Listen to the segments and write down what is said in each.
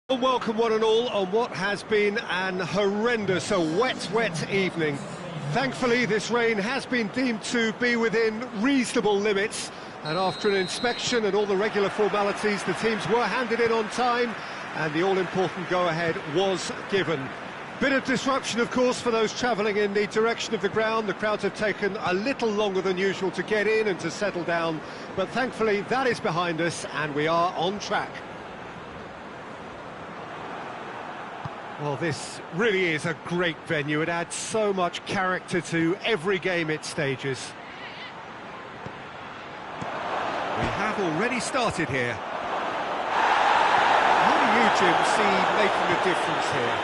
Welcome one and all on what has been an horrendous, wet evening. Thankfully, this rain has been deemed to be within reasonable limits, and after an inspection and all the regular formalities, the teams were handed in on time, and the all-important go-ahead was given. Bit of disruption, of course, for those travelling in the direction of the ground. The crowds have taken a little longer than usual to get in and to settle down, but thankfully that is behind us, and we are on track. Well, this really is a great venue. It adds so much character to every game it stages. We have already started here. How do you, Jim, see making a difference here?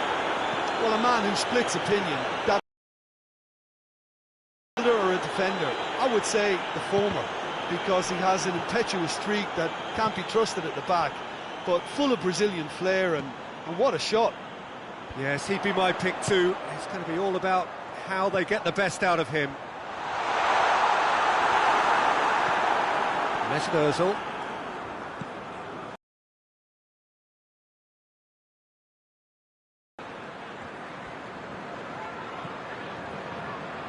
Well, a man who splits opinion, that or a defender, I would say the former, because he has an impetuous streak that can't be trusted at the back, but full of Brazilian flair, and what a shot. Yes, he'd be my pick too. It's going to be all about how they get the best out of him. Mesut Ozil.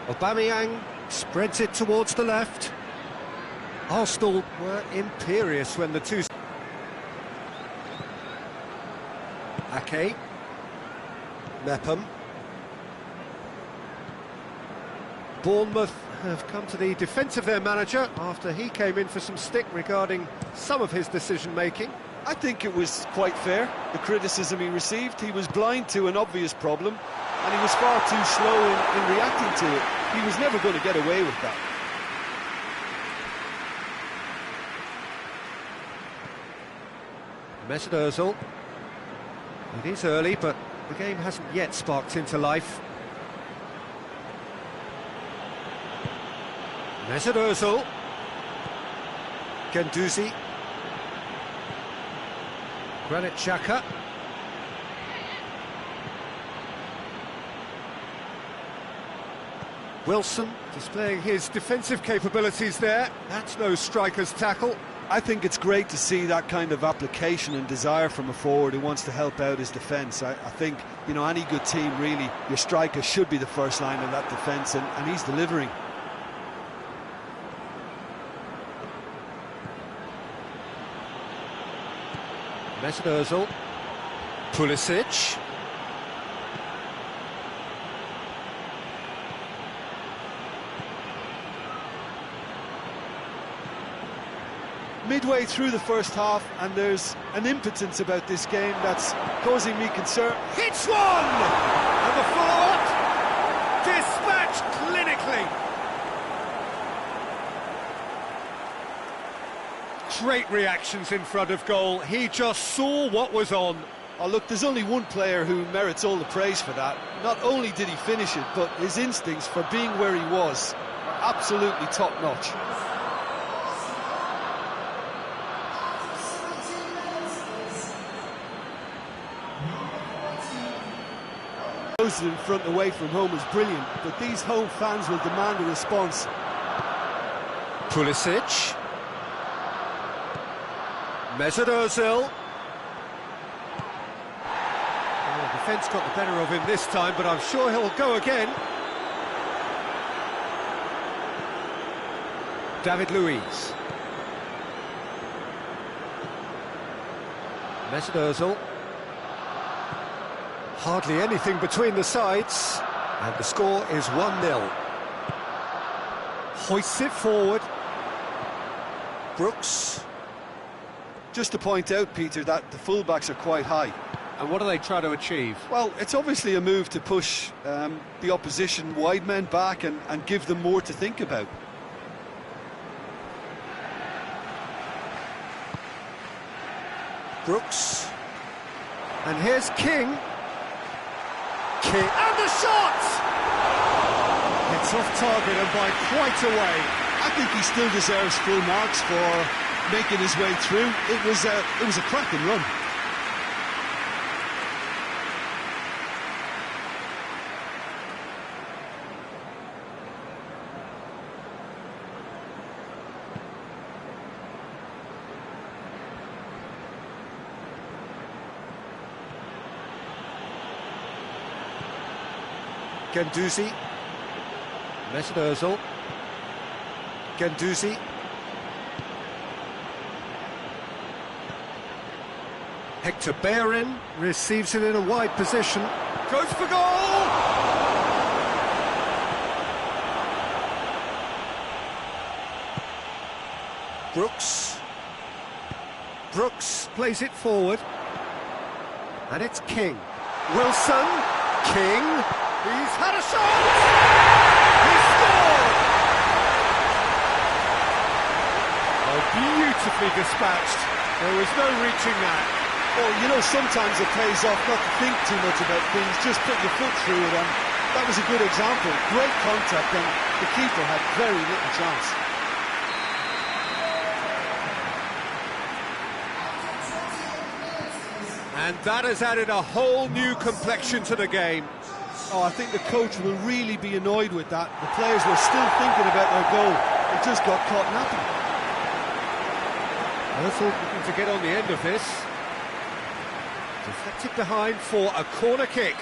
Aubameyang spreads it towards the left. Arsenal were imperious when the two... Ake. Mepham. Bournemouth have come to the defence of their manager after he came in for some stick regarding some of his decision-making. I think it was quite fair, the criticism he received. He was blind to an obvious problem, and he was far too slow in reacting to it. He was never going to get away with that. Mesut Ozil. It is early, but the game hasn't yet sparked into life. Mesut Ozil. Guendouzi. Granit Xhaka. Wilson displaying his defensive capabilities there. That's no striker's tackle. I think it's great to see that kind of application and desire from a forward who wants to help out his defence. I think, you know, any good team, really, your striker should be the first line of that defence, and he's delivering. Mesut Ozil. Pulisic. Midway through the first half, and there's an impotence about this game that's causing me concern. Hits one! And the follow-up, dispatched clinically. Great reactions in front of goal. He just saw what was on. Oh, look, there's only one player who merits all the praise for that. Not only did he finish it, but his instincts for being where he was are absolutely top-notch. In front away from home is brilliant, but these home fans will demand a response. Pulisic. Mesut Ozil. Oh, the defence got the better of him this time, but I'm sure he'll go again. David Luiz. Mesut Ozil. Hardly anything between the sides, and the score is 1-0. Hoists it forward. Brooks. Just to point out, Peter, that the fullbacks are quite high. And what do they try to achieve? Well, it's obviously a move to push the opposition wide men back and give them more to think about. Brooks. And here's King. And the shot! It's off target and by quite a way. I think he still deserves full marks for making his way through. It was a cracking run. Guendouzi. Mesut Ozil. Guendouzi. Hector Bellerin receives it in a wide position. Goes for goal! Brooks plays it forward. And it's King. Wilson. King. He's had a shot! He's scored! Oh, beautifully dispatched. There was no reaching that. Well, you know, sometimes it pays off not to think too much about things, just put your foot through it, and that was a good example. Great contact, and the keeper had very little chance. And that has added a whole new complexion to the game. Oh, I think the coach will really be annoyed with that. The players were still thinking about their goal. It just got caught napping. Ozil looking to get on the end of this. Deflected behind for a corner kick.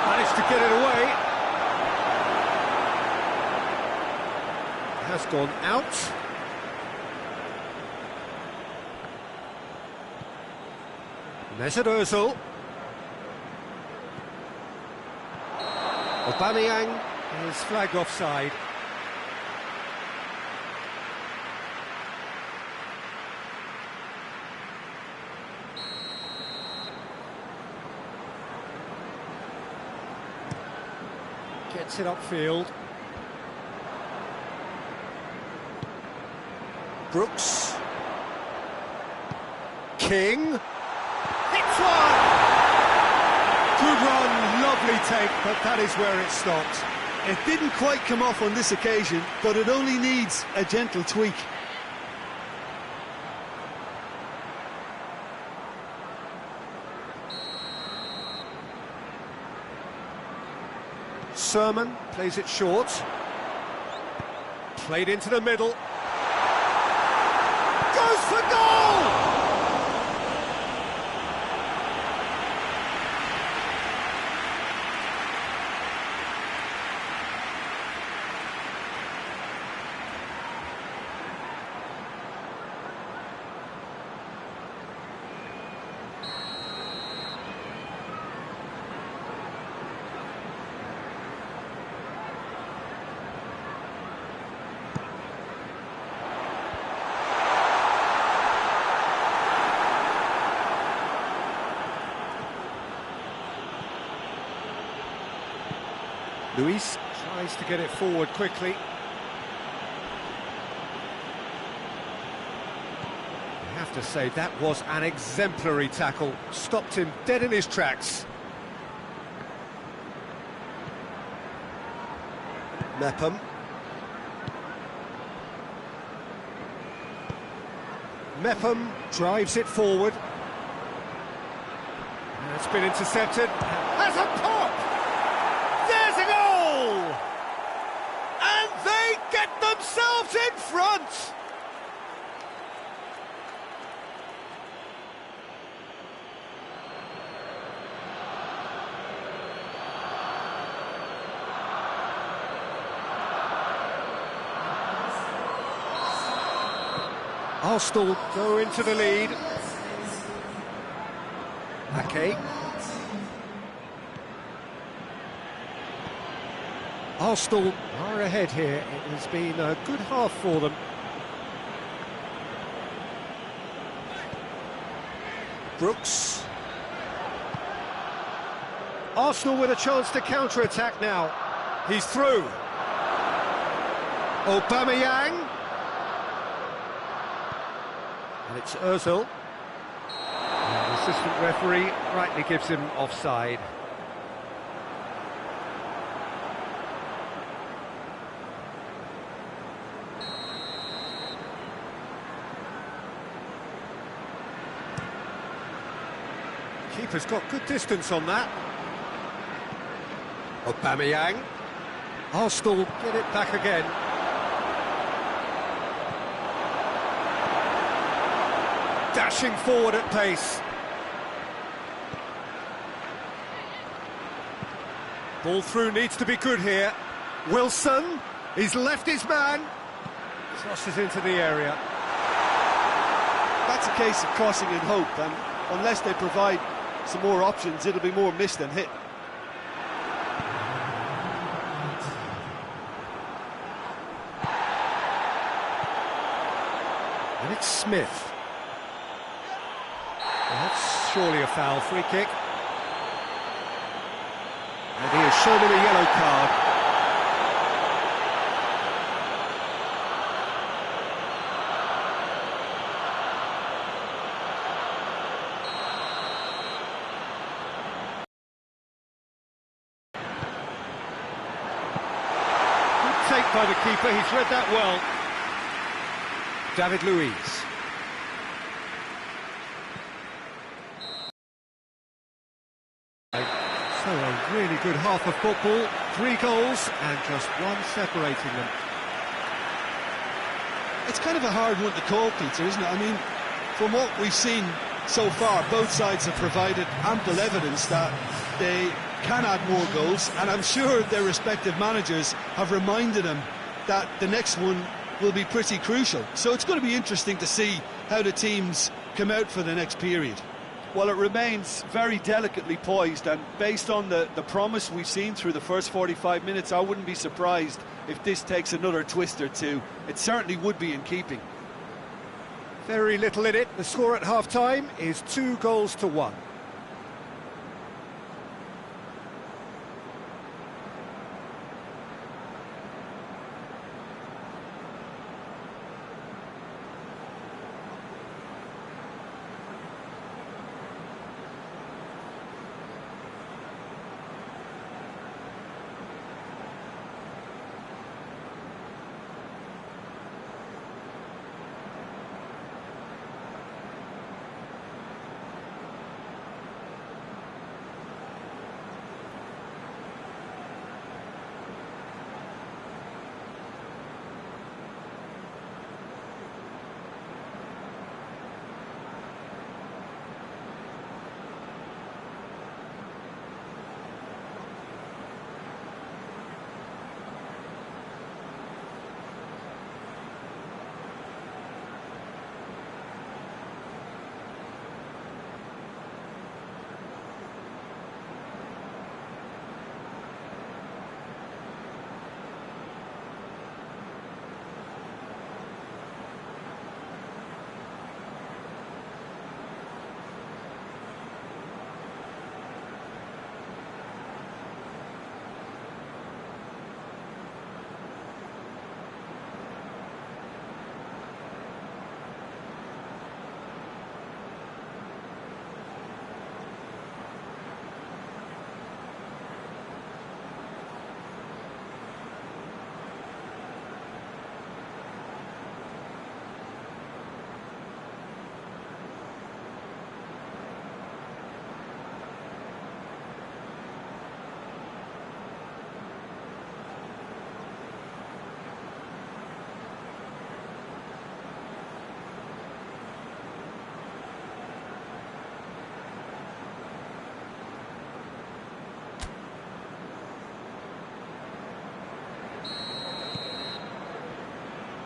Managed to get it away. Has gone out. Mesut Ozil. Aubameyang is flagged offside. Gets it upfield. Brooks. King. Hits one! Good run, lovely take, but that is where it stopped. It didn't quite come off on this occasion, but it only needs a gentle tweak. Sermon plays it short. Played into the middle. Goes for goal! Luis tries to get it forward quickly. I have to say, that was an exemplary tackle. Stopped him dead in his tracks. Mepham. Mepham drives it forward. It's been intercepted. Has a pop! There's a goal! And they get themselves in front! Arsenal go into the lead. Ake. Arsenal are ahead here. It has been a good half for them. Brooks. Arsenal with a chance to counter-attack now. He's through. Aubameyang. And it's Ozil. And the assistant referee rightly gives him offside. Keeper's got good distance on that. Aubameyang. Arsenal get it back again. dashing forward at pace. Ball through needs to be good here. Wilson, he's left his man. Crosses into the area. That's a case of crossing in hope, and unless they provide some more options, it'll be more miss than hit. And it's Smith. Well, that's surely a foul, free kick. And he has shown him a yellow card. Good take by the keeper, he's read that well. David Luiz. So a really good half of football, 3 goals and just one separating them. It's kind of a hard one to call, Peter, isn't it? I mean, from what we've seen so far, both sides have provided ample evidence that they can add more goals, and I'm sure their respective managers have reminded them that the next one will be pretty crucial. So it's going to be interesting to see how the teams come out for the next period. Well, it remains very delicately poised, and based on the promise we've seen through the first 45 minutes, I wouldn't be surprised if this takes another twist or two. It certainly would be in keeping. Very little in it. The score at half-time is 2-1.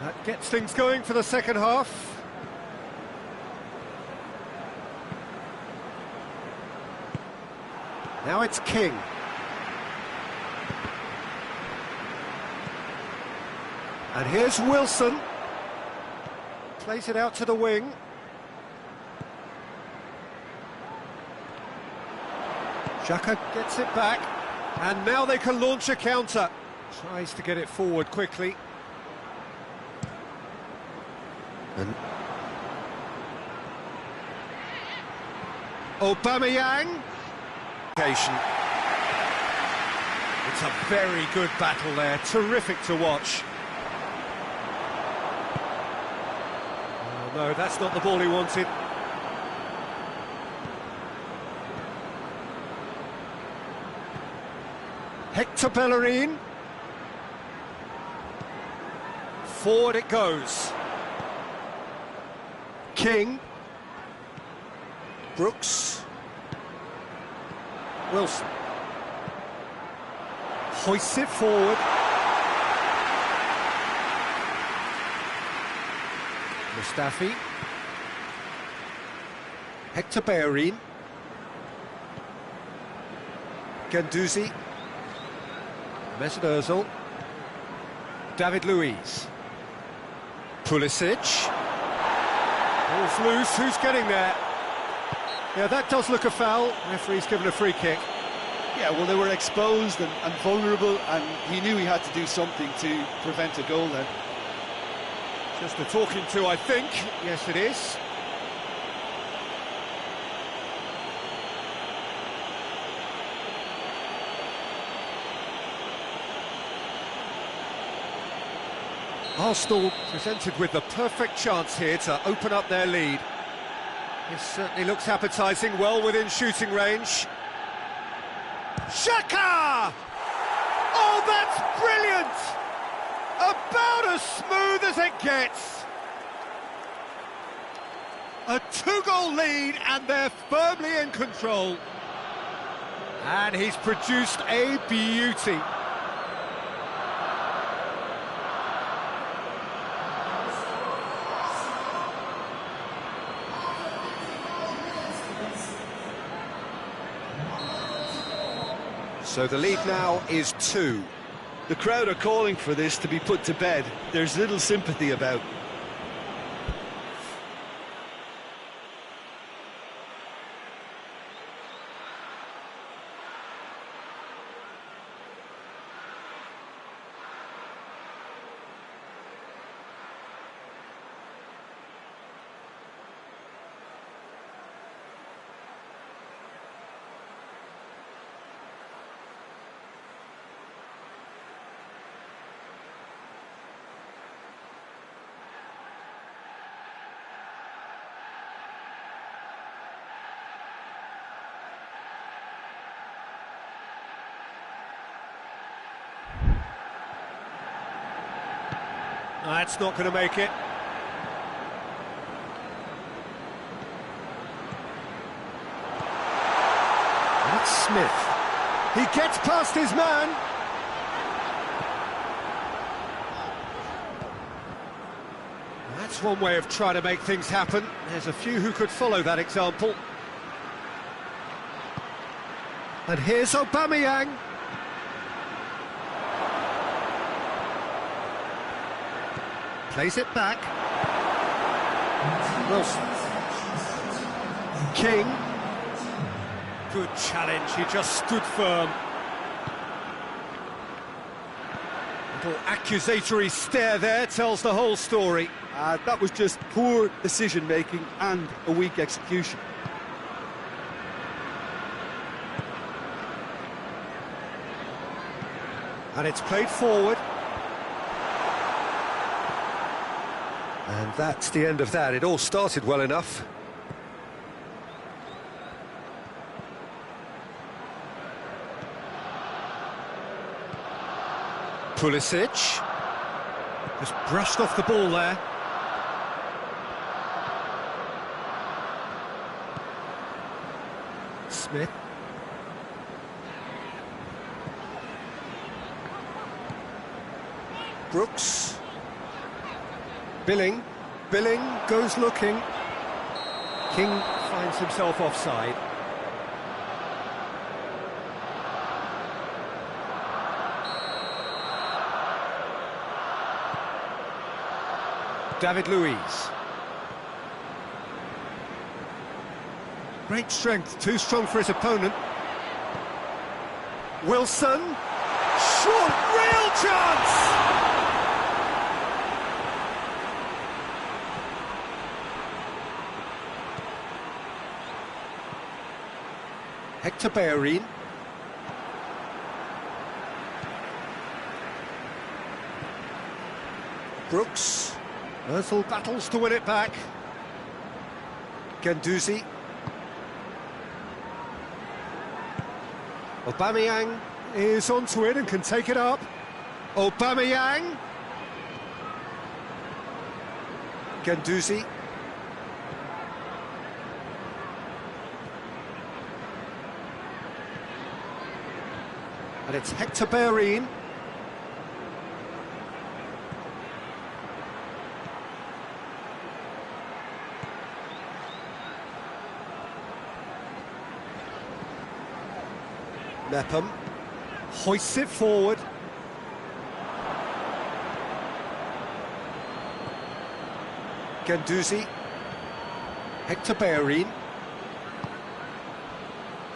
That gets things going for the second half. Now it's King. And here's Wilson. Plays it out to the wing. Xhaka gets it back. And now they can launch a counter. Tries to get it forward quickly. And Aubameyang. It's a very good battle there, terrific to watch. Oh no, that's not the ball he wanted. Hector Bellerin. Forward it goes. King. Brooks. Wilson. Hoists it forward. Mustafi. Hector Bellerin. Guendouzi. Mesut Ozil. David Luiz. Pulisic. Ball's loose, who's getting there? Yeah, that does look a foul. Referee's given a free kick. Yeah, well, they were exposed and vulnerable, and he knew he had to do something to prevent a goal then. Just a talking to, I think. Yes, it is. Arsenal presented with the perfect chance here to open up their lead. This certainly looks appetising, well within shooting range. Xhaka! Oh, that's brilliant! About as smooth as it gets. A two-goal lead and they're firmly in control. And he's produced a beauty. So the lead now is 2. The crowd are calling for this to be put to bed. There's little sympathy about. That's not going to make it. That's Smith. He gets past his man. That's one way of trying to make things happen. There's a few who could follow that example. And here's Aubameyang. Plays it back. Wilson. King. Good challenge, he just stood firm. Little accusatory stare there tells the whole story. That was just poor decision-making and a weak execution. And it's played forward. And that's the end of that. It all started well enough. Pulisic. Just brushed off the ball there. Smith. Brooks. Billing goes looking. King finds himself offside. David Luiz. Great strength, too strong for his opponent. Wilson. Short, real chance! Hector Bellerin. Brooks. Ozil battles to win it back. Guendouzi. Aubameyang is onto it and can take it up. Aubameyang. Guendouzi. And it's Hector Bellerin. Mepham hoists it forward. Guendouzi. Hector Bellerin.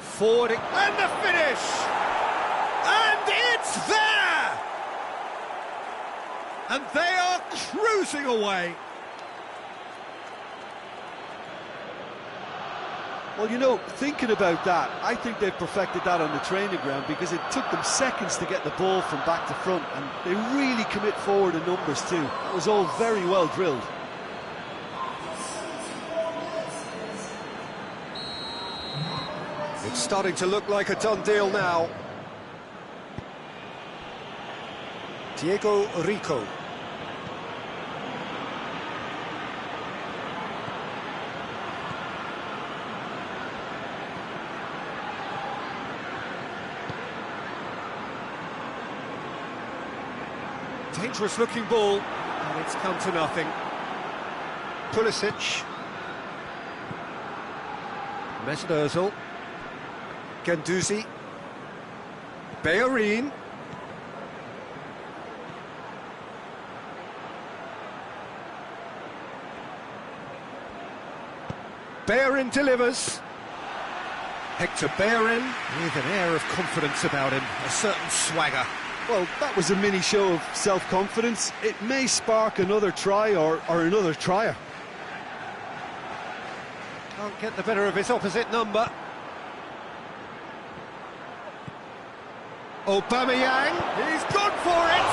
Forward, and the finish! And it's there! And they are cruising away. Well, you know, thinking about that, I think they've perfected that on the training ground because it took them seconds to get the ball from back to front, and they really commit forward in numbers too. It was all very well drilled. It's starting to look like a done deal now. Diego Rico. Dangerous looking ball, and it's come to nothing. Pulisic. Mesut Ozil. Guendouzi. Bellerin. Bellerin delivers. Hector Bellerin with an air of confidence about him, a certain swagger. Well, that was a mini show of self-confidence. It may spark another try or another trier. Can't get the better of his opposite number. Aubameyang, he's gone for it!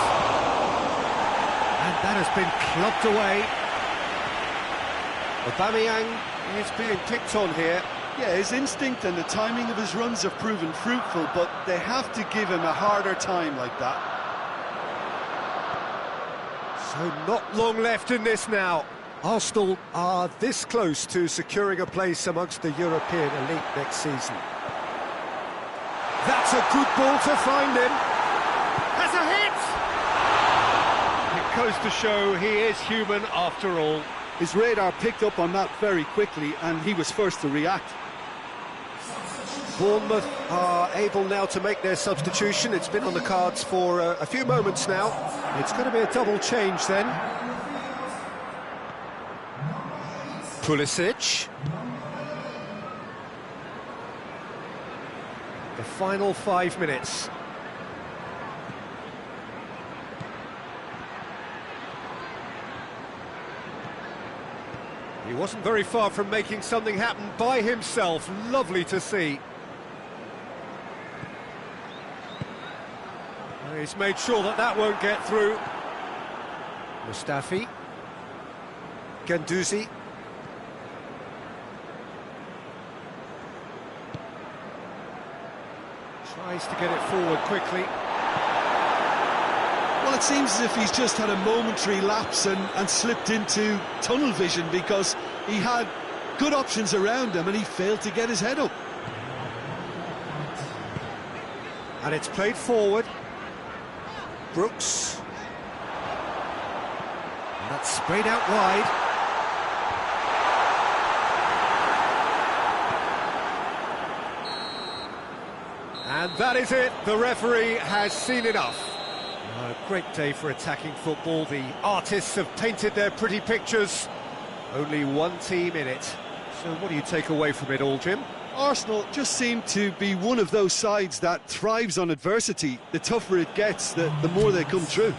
And that has been clubbed away. Aubameyang is being picked on here. Yeah, his instinct and the timing of his runs have proven fruitful, but they have to give him a harder time like that. So not long left in this now. Arsenal are this close to securing a place amongst the European elite next season. That's a good ball to find him. Has a hit! It goes to show he is human after all. His radar picked up on that very quickly, and he was first to react. Bournemouth are able now to make their substitution. It's been on the cards for a few moments now. It's going to be a double change then. Pulisic. The final 5 minutes. He wasn't very far from making something happen by himself. Lovely to see. He's made sure that that won't get through. Mustafi. Guendouzi. Tries to get it forward quickly. Well, it seems as if he's just had a momentary lapse and slipped into tunnel vision because he had good options around him and he failed to get his head up. And it's played forward. Brooks. And that's sprayed out wide. And that is it. The referee has seen enough. A great day for attacking football. The artists have painted their pretty pictures. Only one team in it. So what do you take away from it all, Jim? Arsenal just seem to be one of those sides that thrives on adversity. The tougher it gets, the more they come through.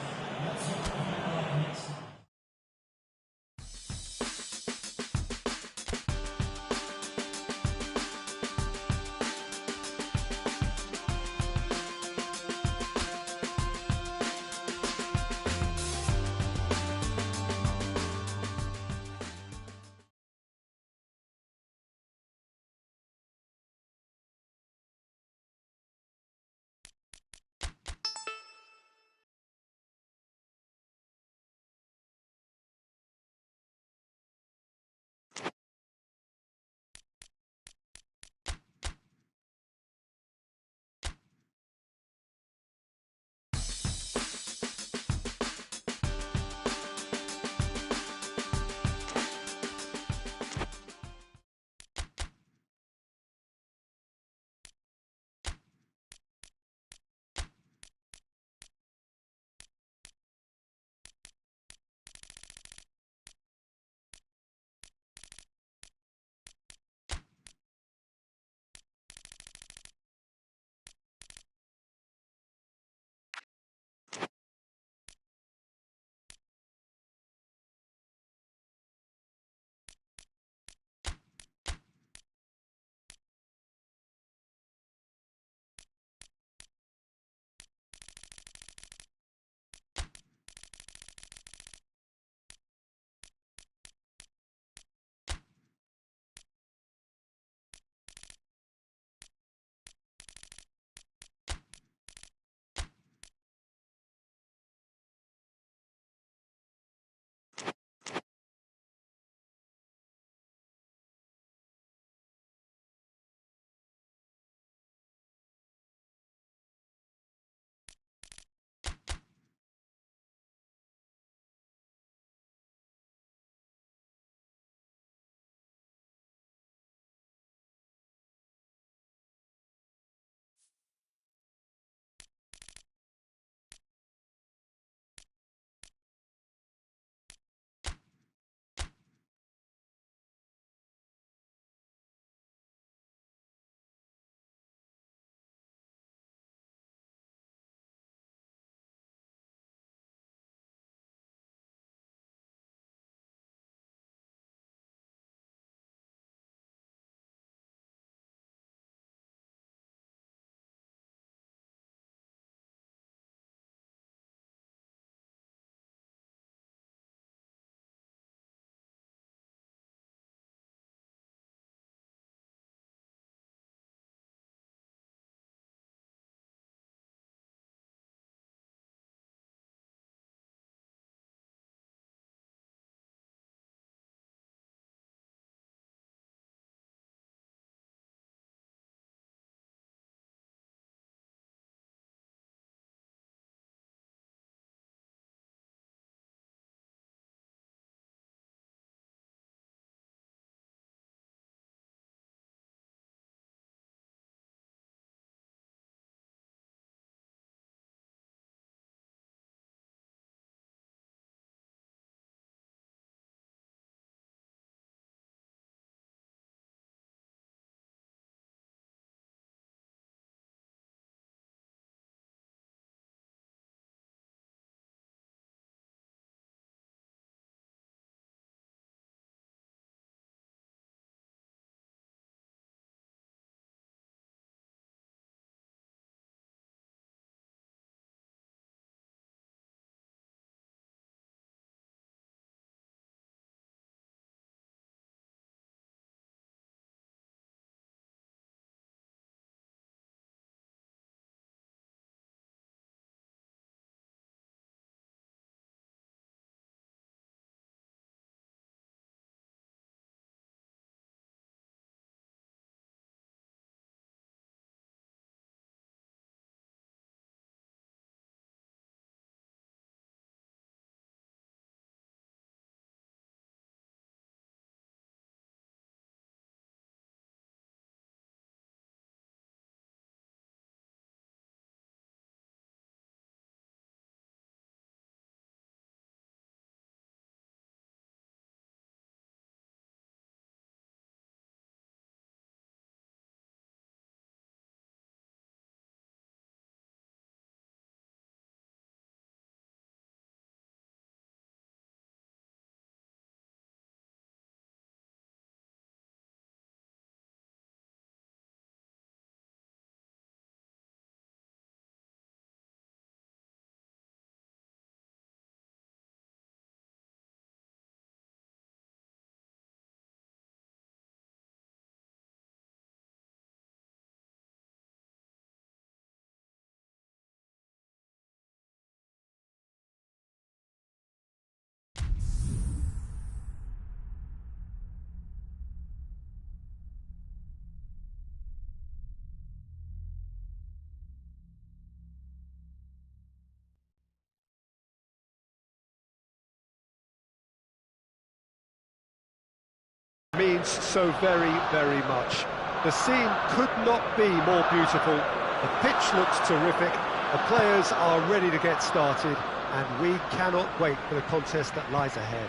means so very, very much. The scene could not be more beautiful. The pitch looks terrific, the players are ready to get started, and we cannot wait for the contest that lies ahead.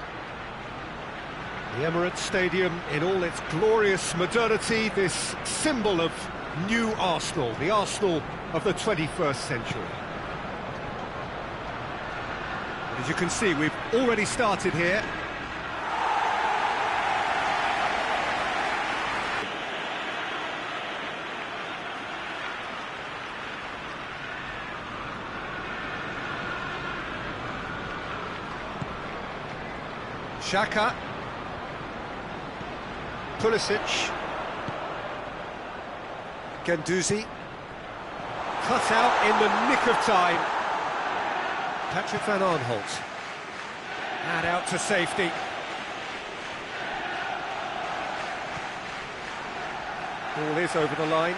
The Emirates Stadium in all its glorious modernity, this symbol of new Arsenal, the Arsenal of the 21st century. As you can see, we've already started here. Xhaka, Pulisic, Guendouzi, cut out in the nick of time. Patrick Van Aanholt, and out to safety. Ball is over the line.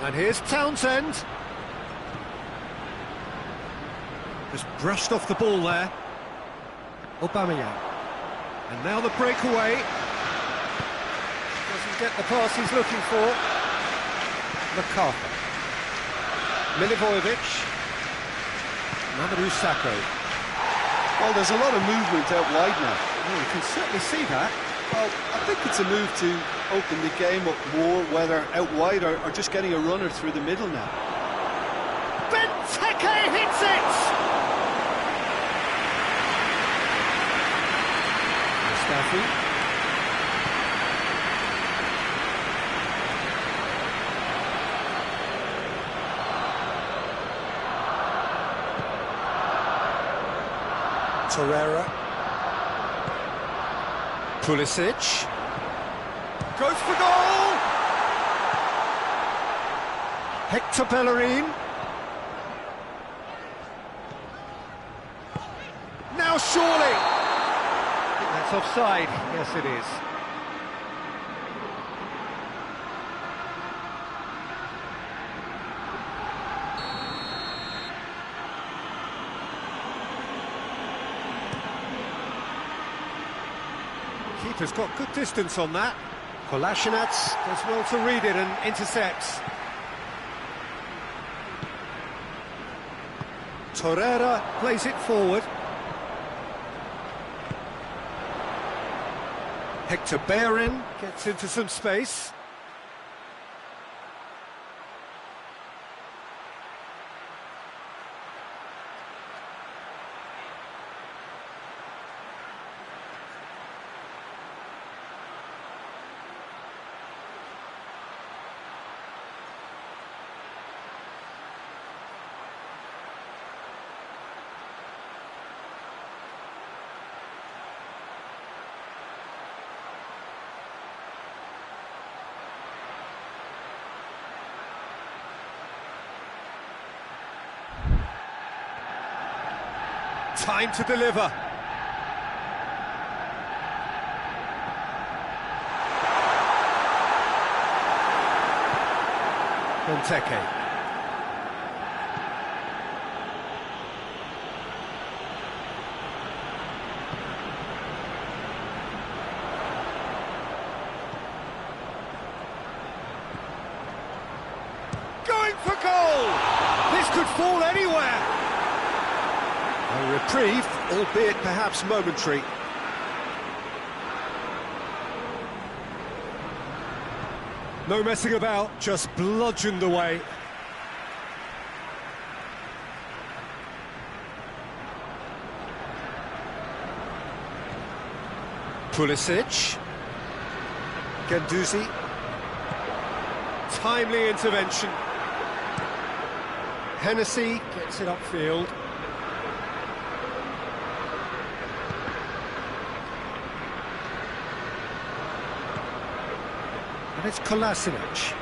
And here's Townsend. Just brushed off the ball there. Aubameyang. And now the breakaway. Doesn't get the pass he's looking for. McCarthy. Milivojevic. Mamadou Sakho. Well, there's a lot of movement out wide now. Oh, you can certainly see that. Well, I think it's a move to open the game up more, whether out wide or just getting a runner through the middle now. Benteke hits it! Mustafi. Torreira. Pulisic. Goes for goal! Hector Bellerin. Now surely! I think that's offside. Yes, it is. Keeper's got good distance on that. Kolasinac does well to read it and intercepts. Torreira plays it forward. Hector Bellerin gets into some space. Time to deliver. Benteke. Going for goal! This could fall anywhere. A reprieve, albeit perhaps momentary. No messing about, just bludgeoned away. Pulisic. Guendouzi. Timely intervention. Hennessy gets it upfield. And it's Kolasinac.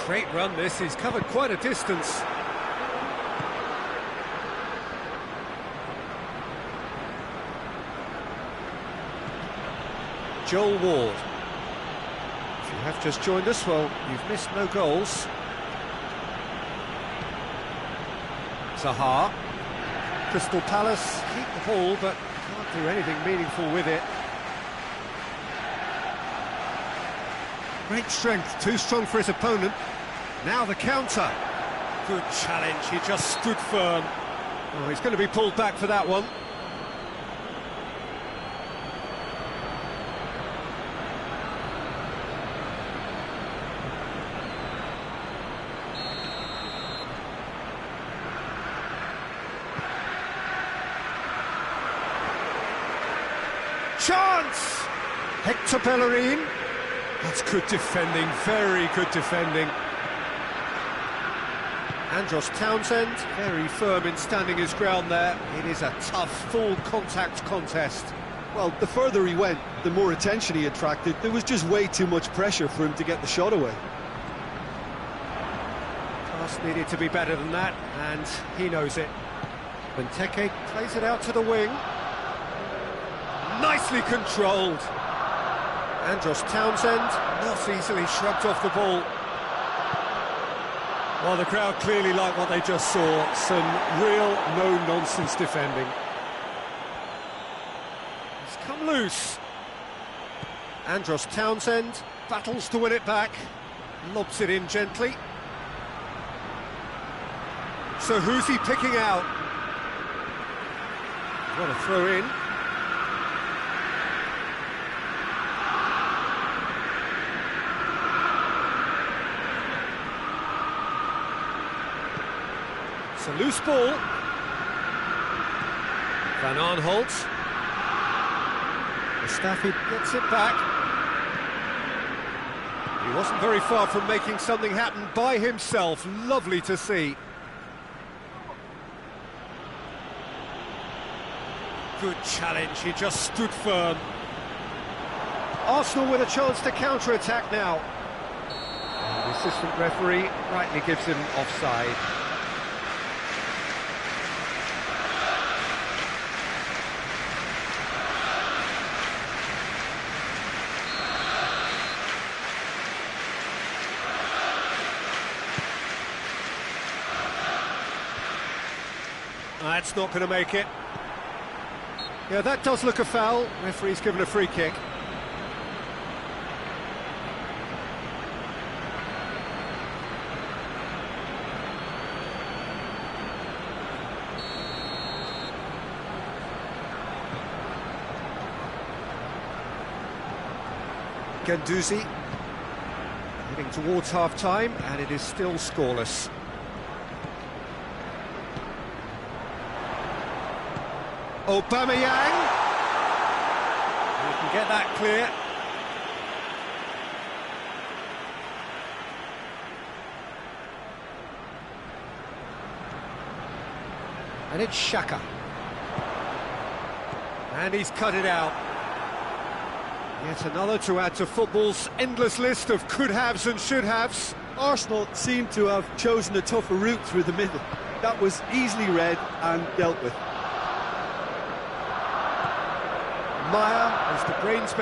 Great run this, he's covered quite a distance. Joel Ward. If you have just joined us, well, you've missed no goals. Zaha. Crystal Palace keep the ball, but can't do anything meaningful with it. Great strength, too strong for his opponent. Now the counter. Good challenge, he just stood firm. Oh, he's going to be pulled back for that one. Chance! Hector Bellerin. That's good defending, very good defending. Andros Townsend, very firm in standing his ground there. It is a tough, full-contact contest. Well, the further he went, the more attention he attracted. There was just way too much pressure for him to get the shot away. Pass needed to be better than that, and he knows it. Benteke plays it out to the wing. Nicely controlled. Andros Townsend not easily shrugged off the ball. Well, the crowd clearly like what they just saw. Some real no-nonsense defending. He's come loose. Andros Townsend battles to win it back. Lobs it in gently. So who's he picking out? What a throw in. It's a loose ball. Van Aanholt. Mustafi gets it back. He wasn't very far from making something happen by himself. Lovely to see. Good challenge, he just stood firm. Arsenal with a chance to counter-attack now. The assistant referee rightly gives him offside. That's not going to make it. Yeah, that does look a foul. Referee's given a free kick. Guendouzi heading towards half-time, and it is still scoreless. Aubameyang. We can get that clear. And it's Xhaka. And he's cut it out. Yet another to add to football's endless list of could-haves and should-haves. Arsenal seem to have chosen a tougher route through the middle. That was easily read and dealt with. Maya is the brains